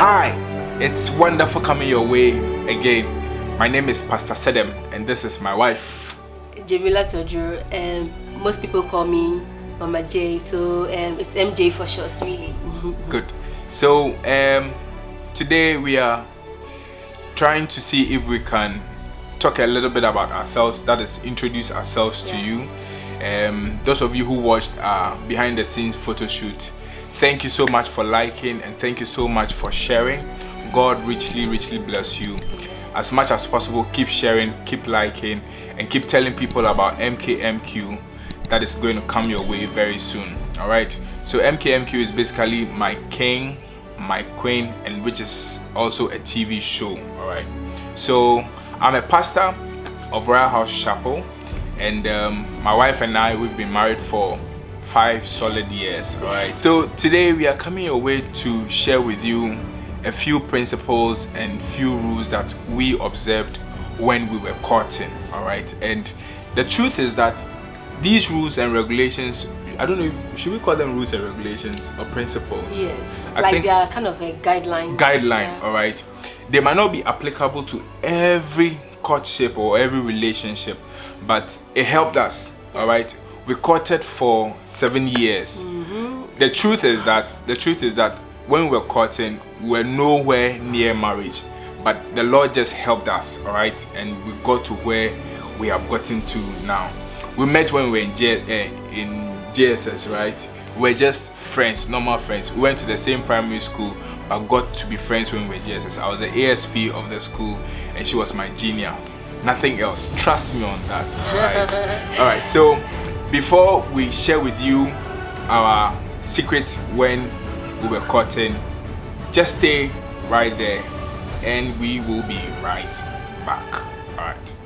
Hi, it's wonderful coming your way again. My name is Pastor Sedem, and this is my wife, Jemila Tojo, and most people call me Mama J, so it's MJ for short, really. Good. So today we are trying to see if we can talk a little bit about ourselves, that is, introduce ourselves to you. Those of you who watched our behind the scenes photo shoot, thank you so much for liking, and thank you so much for sharing. God richly bless you. As much as possible, keep sharing, keep liking, and keep telling people about MKMQ that is going to come your way very soon. All right, so MKMQ is basically my king, my queen, and which is also a TV show. All right, so I'm a pastor of Royal House Chapel, and my wife and I, we've been married for 5 solid years. All right, so today we are coming your way to share with you a few principles and few rules that we observed when we were courting. All right, and the truth is that these rules and regulations, I don't know if should we call them rules and regulations or principles. Yes, I think they are kind of a guideline. Yeah. All right, they might not be applicable to every courtship or every relationship, but it helped us. All right, we courted for 7 years. The truth is that when we were courting, we were nowhere near marriage, but the Lord just helped us. All right, and we got to where we have gotten to now. We met when we were in JSS, right? We were just friends, normal friends. We went to the same primary school, but got to be friends when we were JSS. I was the ASP of the school, and she was my junior. Nothing else. Trust me on that. All right. All right. So before we share with you our secrets when we were courting, just stay right there, and we will be right back. All right.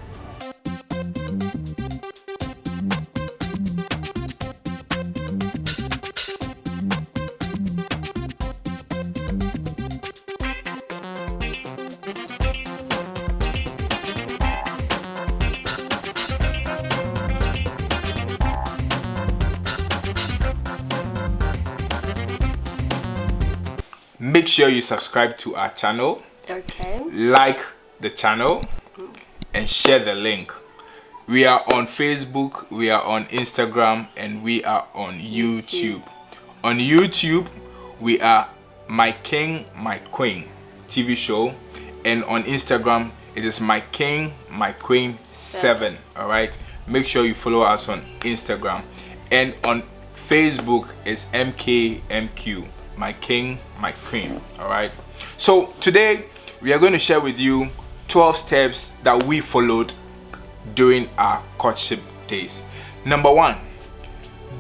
Make sure you subscribe to our channel, Okay. like the channel, and share the link. We are on Facebook, we are on Instagram, and we are on YouTube. On YouTube, we are My King, My Queen TV show, and on Instagram, it is My King, My Queen 7. All right, make sure you follow us on Instagram, and on Facebook is MKMQ. My King, My Queen. All right, so today we are going to share with you 12 steps that we followed during our courtship days. Number 1,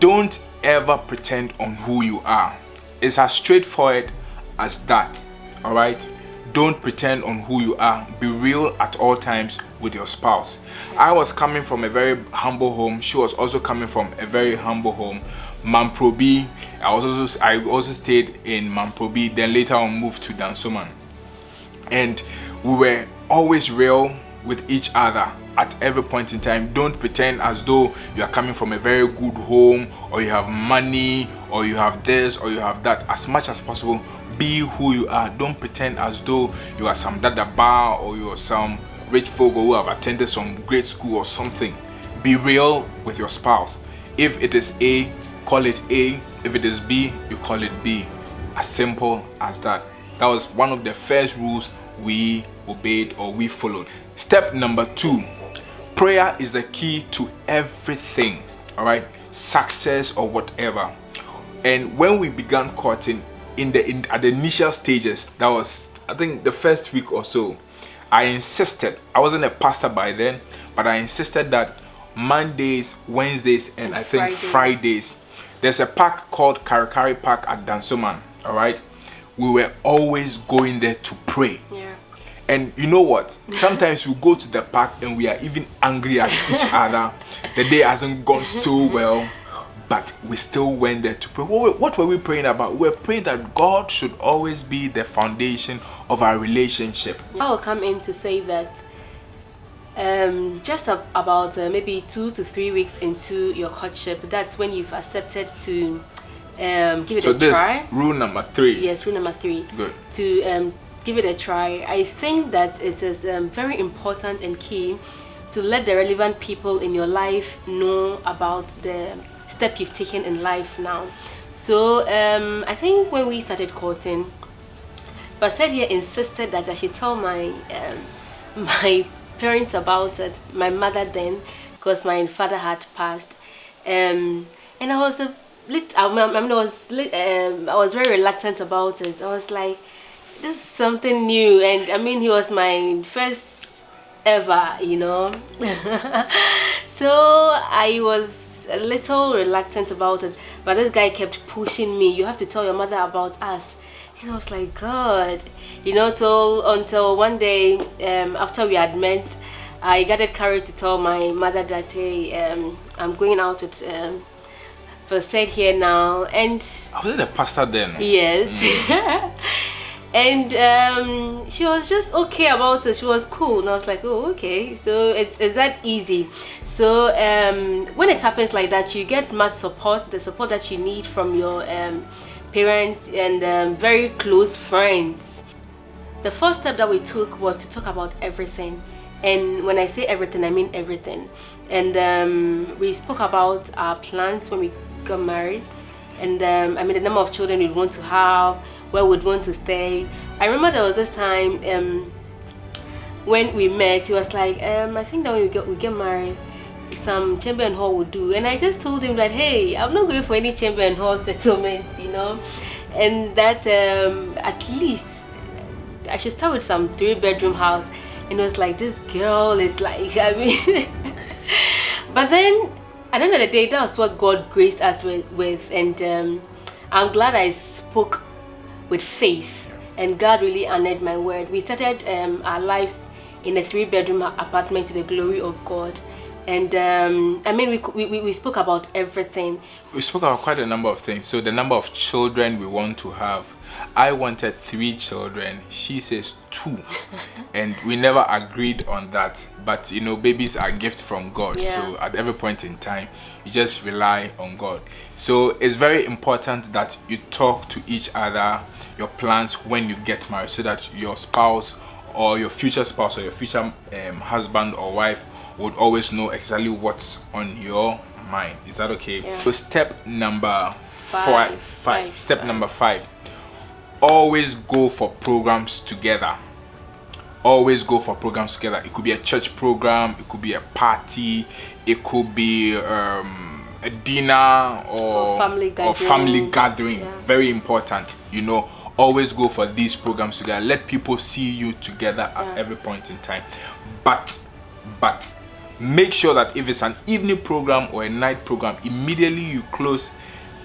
don't ever pretend on who you are. It's as straightforward as that. All right, don't pretend on who you are. Be real at all times with your spouse. I was coming from a very humble home. She was also coming from a very humble home. Mamprobi. I also stayed in Mamprobi. Then later on moved to Dansoman, and we were always real with each other at every point in time. Don't pretend as though you are coming from a very good home, or you have money, or you have this, or you have that. As much as possible, be who you are. Don't pretend as though you are some dada bar, or you are some rich folk who have attended some great school or something. Be real with your spouse. If it is A, call it A. If it is B, you call it B. As simple as that. That was one of the first rules we obeyed or we followed. Step number 2, prayer is the key to everything. All right, success or whatever. And when we began courting at the initial stages, that was, I think, the first week or so, I insisted. I wasn't a pastor by then, but I insisted that Mondays, Wednesdays, and I think Fridays, there's a park called Karikari Park at Dansoman. All right, we were always going there to pray. Yeah. And you know what? Sometimes we go to the park and we are even angry at each other. The day hasn't gone so well, but we still went there to pray. What were we praying about? We were praying that God should always be the foundation of our relationship. I will come in to say that just about maybe 2 to 3 weeks into your courtship, that's when you've accepted to give it so a this try. rule number 3. Yes, rule number 3. Good. To give it a try. I think that it is very important and key to let the relevant people in your life know about the step you've taken in life now. So I think when we started courting, but said here insisted that I should tell my my parents about it, my mother then, because my father had passed, and I was a I mean, I was very reluctant about it. I was like, this is something new, and I mean, he was my first ever, you know. So I was a little reluctant about it, but this guy kept pushing me. You have to tell your mother about us. And I was like, God, you know, until one day, after we had met, I gathered courage to tell my mother that, hey, I'm going out with for said here now. And I was the pastor then. yes. And she was just okay about it. She was cool, and I was like, oh, okay. So it's that easy. So when it happens like that, you get much support, the support that you need from your parents and very close friends. The first step that we took was to talk about everything, and when I say everything, I mean everything. And we spoke about our plans when we got married, and I mean the number of children we'd want to have, where we'd want to stay. I remember there was this time when we met, he was like, I think that when we get married, some chamber and hall would do. And I just told him that, hey, I'm not going for any chamber and hall settlements, you know, and that at least I should start with some 3-bedroom house. And it was like, this girl is like, I mean, but then at the end of the day, that was what God graced us with, and I'm glad I spoke with faith, and God really honored my word. We started our lives in a 3-bedroom apartment to the glory of God. And I mean, we spoke about everything. We spoke about quite a number of things. So the number of children we want to have. I wanted 3 children. She says 2. And we never agreed on that. But you know, babies are gifts from God. Yeah. So at every point in time, you just rely on God. So it's very important that you talk to each other, your plans when you get married, so that your spouse or your future spouse or your future husband or wife would always know exactly what's on your mind. Is that okay? Yeah. So step number Five. Step number 5. Always go for programs together. Always go for programs together. It could be a church program, it could be a party, it could be a dinner or family gathering. Yeah. Very important, you know. Always go for these programs together. Let people see you together at every point in time. But make sure that if it's an evening program or a night program, immediately you close.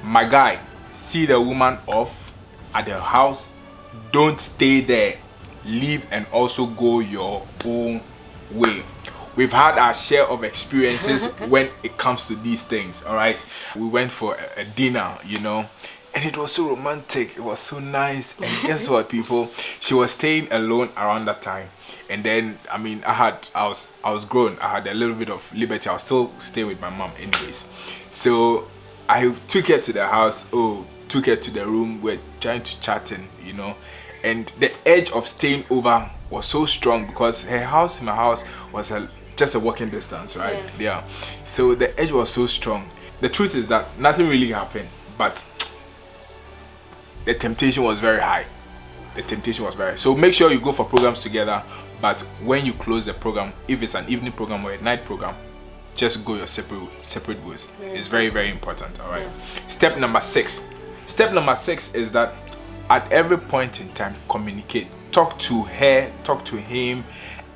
My guy, see the woman off at the house. Don't stay there. Leave and also go your own way. We've had our share of experiences when it comes to these things. All right, we went for a dinner, you know, and it was so romantic. It was so nice. And guess what, people? She was staying alone around that time. And then, I mean, I was grown. I had a little bit of liberty. I was still staying with my mom anyways. So I took her to the house. Took her to the room. We're trying to chat, and you know, and the edge of staying over was so strong because her house and my house was just a walking distance, right? Yeah. So the edge was so strong. The truth is that nothing really happened, but the temptation was very high. The temptation was very high. So make sure you go for programs together. But when you close the program, if it's an evening program or a night program, just go your separate ways. It's very, very important. All right. Yeah. Step number 6. Step number 6 is that at every point in time, communicate. Talk to her, talk to him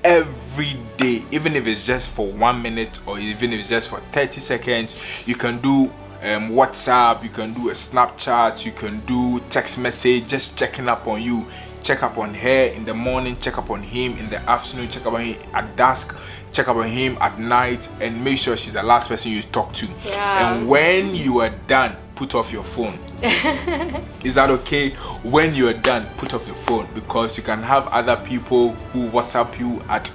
every day, even if it's just for 1 minute or even if it's just for 30 seconds. You can do WhatsApp, you can do a Snapchat, you can do text message, just checking up on you. Check up on her in the morning, check up on him in the afternoon, check up on him at dusk, check up on him at night, and make sure she's the last person you talk to. Yeah. And when you are done, put off your phone. Is that okay? When you are done, put off your phone, because you can have other people who WhatsApp you at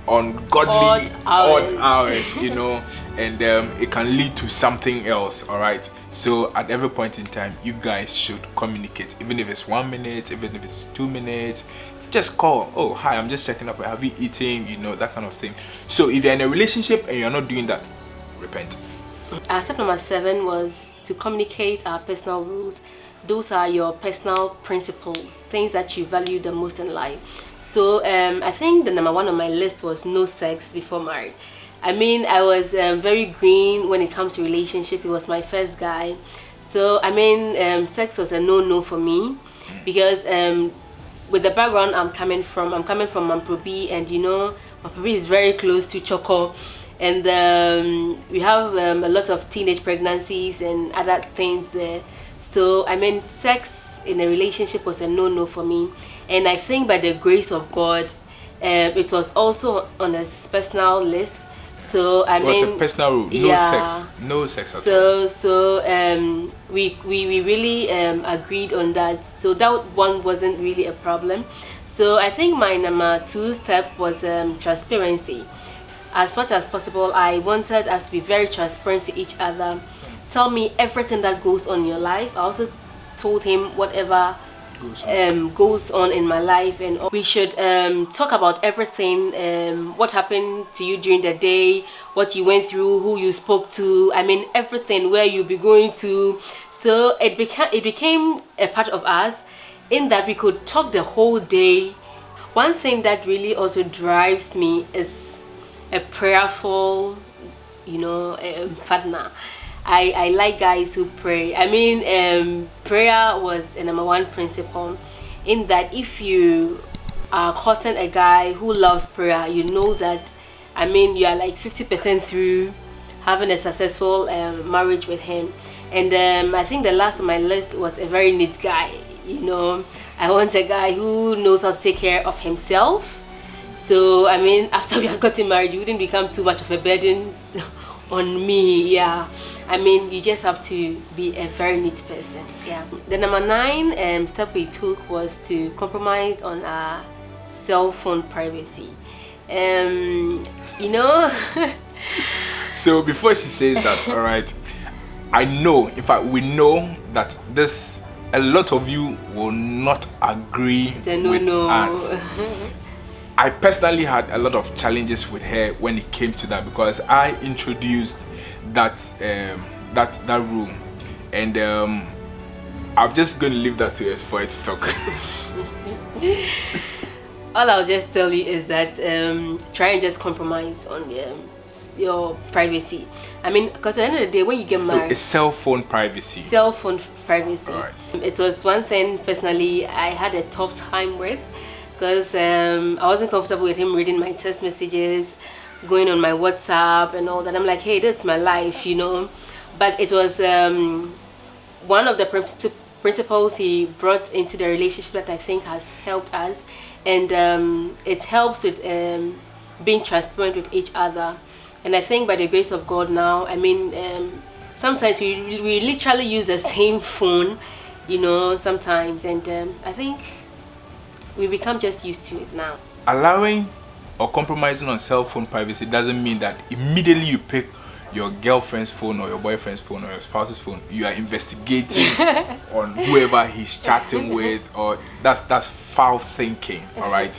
ungodly odd hours, you know, and it can lead to something else. All right, So at every point in time, you guys should communicate, even if it's 1 minute, even if it's 2 minutes. Just call. Oh, hi, I'm just checking up. Have you eaten? You know, that kind of thing. So if you're in a relationship and you're not doing that, repent. Step number 7 was to communicate our personal rules. Those are your personal principles, things that you value the most in life. So I think the number 1 on my list was no sex before marriage. I mean, I was very green when it comes to relationship. He was my first guy. So I mean, sex was a no-no for me, because with the background I'm coming from Mamprobi, and you know, Mamprobi is very close to Choco, and we have a lot of teenage pregnancies and other things there. So I mean, sex in a relationship was a no-no for me, and I think by the grace of God, it was also on a personal list. So I mean, it was a personal rule. No sex at all. So we really agreed on that. So that one wasn't really a problem. So I think my number 2 step was transparency. As much as possible, I wanted us to be very transparent to each other. Tell me everything that goes on in your life. I also told him whatever goes on in my life, and we should talk about everything, what happened to you during the day, what you went through, who you spoke to, I mean everything, where you'll be going to. So it became a part of us, in that we could talk the whole day. One thing that really also drives me is a prayerful, you know, partner. I like guys who pray. I mean, prayer was a number 1 principle, in that if you are courting a guy who loves prayer, you know that, I mean, you are like 50% through having a successful marriage with him. And I think the last on my list was a very neat guy. You know, I want a guy who knows how to take care of himself. So I mean, after we had gotten married, you wouldn't become too much of a burden on me. Yeah, I mean, you just have to be a very neat person. Yeah. The number 9 step we took was to compromise on our cell phone privacy. You know. So before she says that, all right, I know, in fact, we know that a lot of you will not agree with us. I personally had a lot of challenges with her when it came to that, because I introduced that rule, and I'm just going to leave that to us for it to talk. All I'll just tell you is that try and just compromise on your privacy. I mean, because at the end of the day, when you get married, it's cell phone privacy. Cell phone privacy. All right. It was one thing personally I had a tough time with, because I wasn't comfortable with him reading my text messages, going on my WhatsApp and all that. I'm like, hey, that's my life, you know. But it was one of the principles he brought into the relationship that I think has helped us, and it helps with being transparent with each other. And I think by the grace of God now, I mean, sometimes we literally use the same phone, you know, sometimes, and I think we become just used to it now. Allowing or compromising on cell phone privacy doesn't mean that immediately you pick your girlfriend's phone or your boyfriend's phone or your spouse's phone, you are investigating on whoever he's chatting with, or that's foul thinking. All right.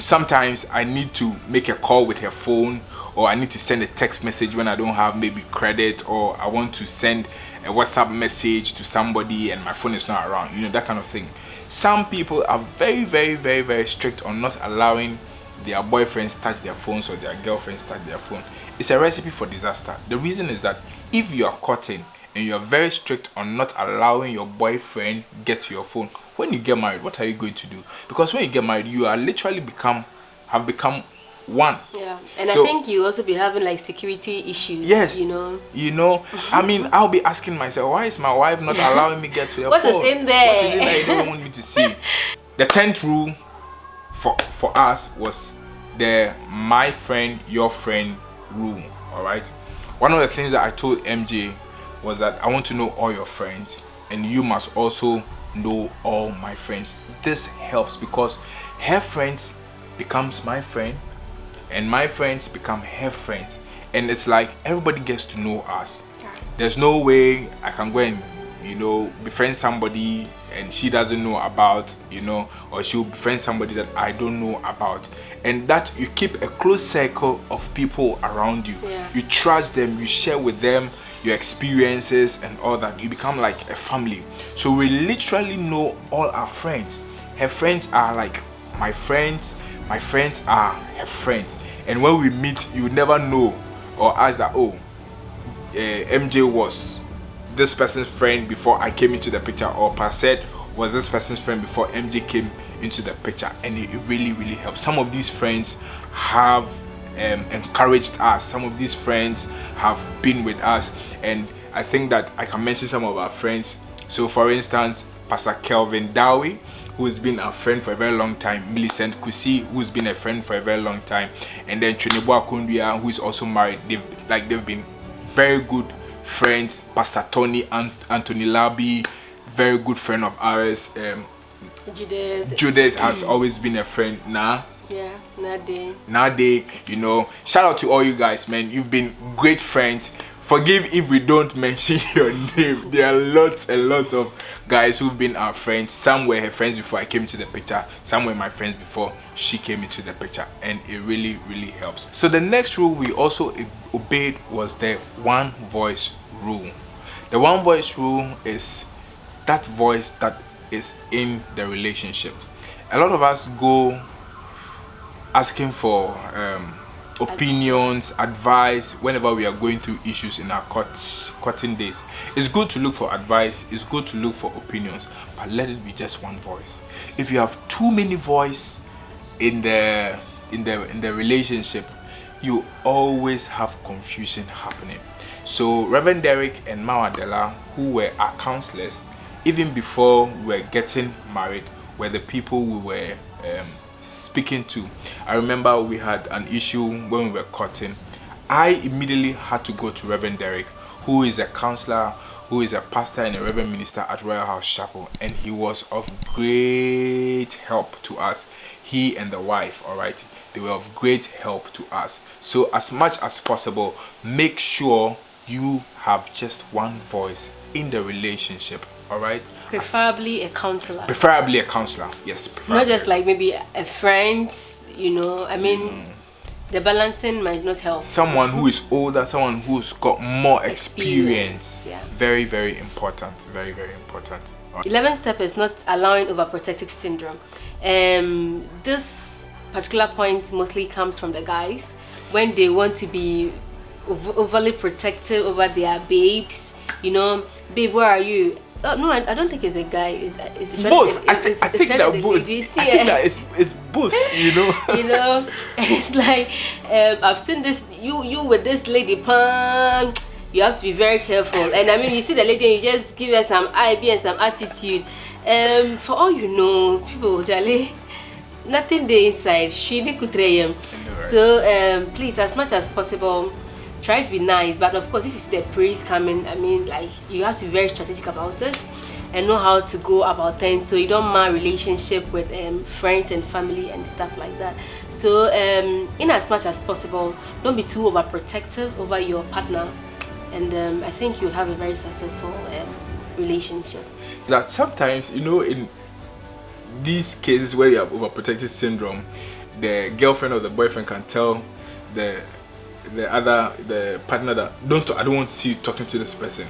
Sometimes I need to make a call with her phone, or I need to send a text message when I don't have maybe credit, or I want to send a WhatsApp message to somebody and my phone is not around, you know, that kind of thing. Some people are very, very, very, very strict on not allowing their boyfriends touch their phones or their girlfriends touch their phone. It's a recipe for disaster. The reason is that if you are courting and you are very strict on not allowing your boyfriend get to your phone, when you get married, what are you going to do? Because when you get married, you are literally have become one. Yeah, and so, I think you also be having like security issues. Yes, you know. I mean, I'll be asking myself, why is my wife not allowing me get to her what phone? What is in there? What is in there you don't want me to see? The 10th rule for us was the my friend, your friend rule. All right. One of the things that I told MJ was that I want to know all your friends, and you must also know all my friends. This helps because her friends becomes my friend, and my friends become her friends, and it's like everybody gets to know us. There's no way I can go and, befriend somebody and she doesn't know about, or she'll befriend somebody that I don't know about. And that you keep a close circle of people around you. Yeah. You trust them, you share with them your experiences and all that. You become like a family. So we literally know all our friends. Her friends are like my friends are her friends. And when we meet, you never know or ask that, MJ was this person's friend before I came into the picture, or Passet was this person's friend before MJ came into the picture. And it really, really helps. Some of these friends have encouraged us. Some of these friends have been with us, and I think that I can mention some of our friends. So for instance, Pastor Kelvin Dowie, who's been a friend for a very long time, Millicent Kusi, who's been a friend for a very long time, and then Trinebo Akundua, who is also married. They've been very good friends. Pastor Tony Anthony Labi, very good friend of ours. Judith has always been a friend. Nade, shout out to all you guys, man. You've been great friends. Forgive if we don't mention your name. There are lots and lots of guys who've been our friends. Some were her friends before I came into the picture. Some were my friends before she came into the picture. And it really, really helps. So the next rule we also obeyed was the one voice rule. The one voice rule is that voice that is in the relationship. A lot of us go asking for opinions, advice whenever we are going through issues in our courting days. It's good to look for advice, it's good to look for opinions, but let it be just one voice. If you have too many voices in the relationship, you always have confusion happening. So Reverend Derek and Mama Della, who were our counselors even before we were getting married, were the people we were speaking to. I remember we had an issue when we were courting. I immediately had to go to Reverend Derek, who is a counselor, who is a pastor and a reverend minister at Royal House Chapel, and he was of great help to us. He and the wife, all right, they were of great help to us. So as much as possible, make sure you have just one voice in the relationship, all right? Preferably a counselor. Preferably a counselor, yes. Not just like maybe a friend, the balancing might not help. Someone who is older, someone who's got more experience. Yeah. Very, very important. Very, very important. 11th step is not allowing overprotective syndrome. This particular point mostly comes from the guys when they want to be overly protective over their babes. Babe, where are you? Oh, no, I don't think it's a guy. It's both. I think that both. I think that it's both. It's like I've seen this. You with this lady, pan. You have to be very careful. And I mean, you see the lady, and you just give her some IB and some attitude. For all you know, people, Jale, nothing there inside. She didn't kutreyem. So please, as much as possible, try to be nice. But of course, if you see the praise coming, I mean, like, you have to be very strategic about it and know how to go about things so you don't mar relationship with friends and family and stuff like that. So in as much as possible, don't be too overprotective over your partner, and I think you'll have a very successful relationship. That sometimes, in these cases where you have overprotective syndrome, the girlfriend or the boyfriend can tell the partner that I don't want to see you talking to this person,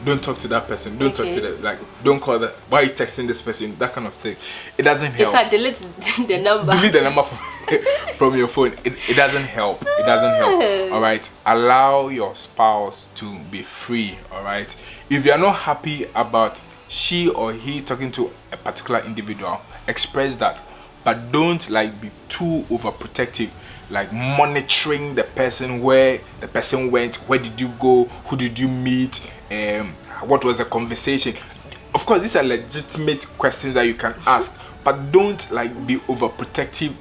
don't talk to that person, don't talk to that, don't call that, why are you texting this person, that kind of thing. It doesn't help. In fact, delete the number from your phone. It doesn't help. All right, allow your spouse to be free. All right, if you are not happy about she or he talking to a particular individual, express that, but don't be too overprotective, like monitoring the person, where the person went, where did you go, who did you meet, what was the conversation. Of course, these are legitimate questions that you can ask, but don't be overprotective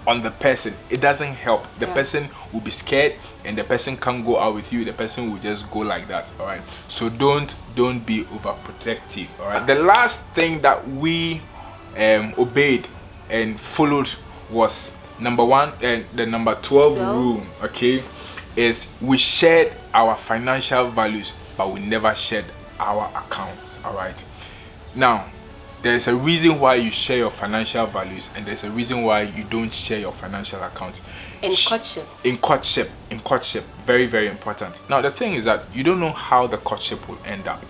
on the person. It doesn't help. The person will be scared and the person can't go out with you. The person will just go like that. All right, so don't be overprotective. All right, the last thing that we obeyed and followed was number 1, and the number 12 rule, okay, is we shared our financial values, but we never shared our accounts. All right. Now, there's a reason why you share your financial values, and there's a reason why you don't share your financial account. In courtship. In courtship, very, very important. Now, the thing is that you don't know how the courtship will end up.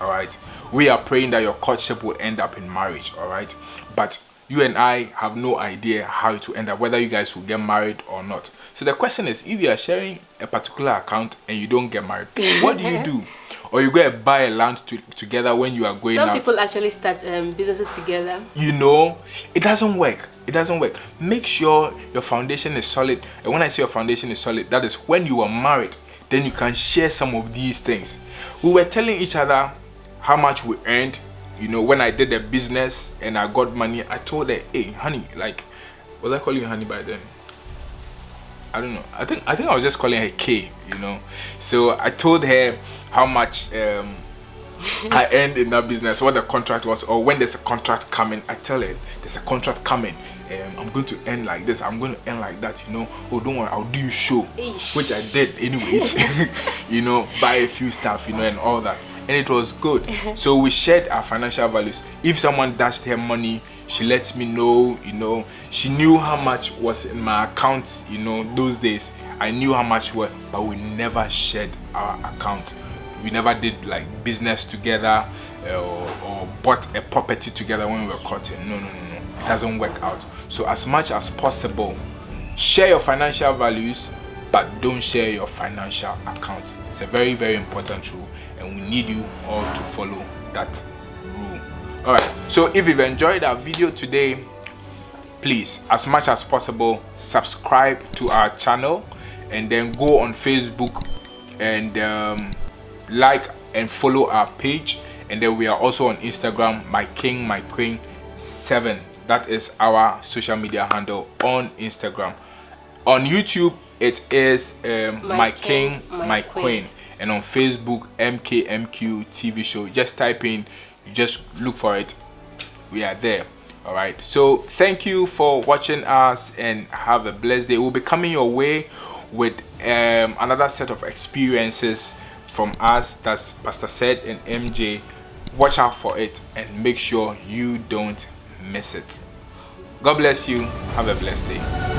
All right. We are praying that your courtship will end up in marriage. All right. But you and I have no idea how it will end up, whether you guys will get married or not. So the question is, if you are sharing a particular account and you don't get married, what do you do? Or you go and buy a land together when you are going out. Some people actually start businesses together. You know, it doesn't work. It doesn't work. Make sure your foundation is solid. And when I say your foundation is solid, that is when you are married, then you can share some of these things. We were telling each other how much we earned. You know, when I did a business and I got money, I told her, hey, honey, like, was I calling her honey by then? I don't know. I think I was just calling her K, you know. So I told her how much I earned in that business, what the contract was, or when there's a contract coming, I tell her there's a contract coming. I'm going to earn like this, I'm going to earn like that, you know. Oh, don't worry, I'll do you show. Eesh. Which I did anyways. You know, buy a few stuff, you know, and all that. And it was good. So we shared our financial values. If someone dashed her money, she lets me know, you know. She knew how much was in my account, you know, those days. I knew how much was, but we never shared our account. We never did like business together or bought a property together when we were courting. No. It doesn't work out. So as much as possible, share your financial values, but don't share your financial account. It's a very, very important rule, and we need you all to follow that rule. All right. So if you've enjoyed our video today, please, as much as possible, subscribe to our channel, and then go on Facebook and like and follow our page. And then we are also on Instagram, my king my queen 7. That is our social media handle on Instagram. On YouTube, it is my king my queen, and on Facebook, MKMQ TV show. Just type in, you just look for it, we are there. All right, so thank you for watching us, and have a blessed day. We'll be coming your way with another set of experiences from us. That's Pastor Sed and MJ. Watch out for it and make sure you don't miss it. God bless you. Have a blessed day.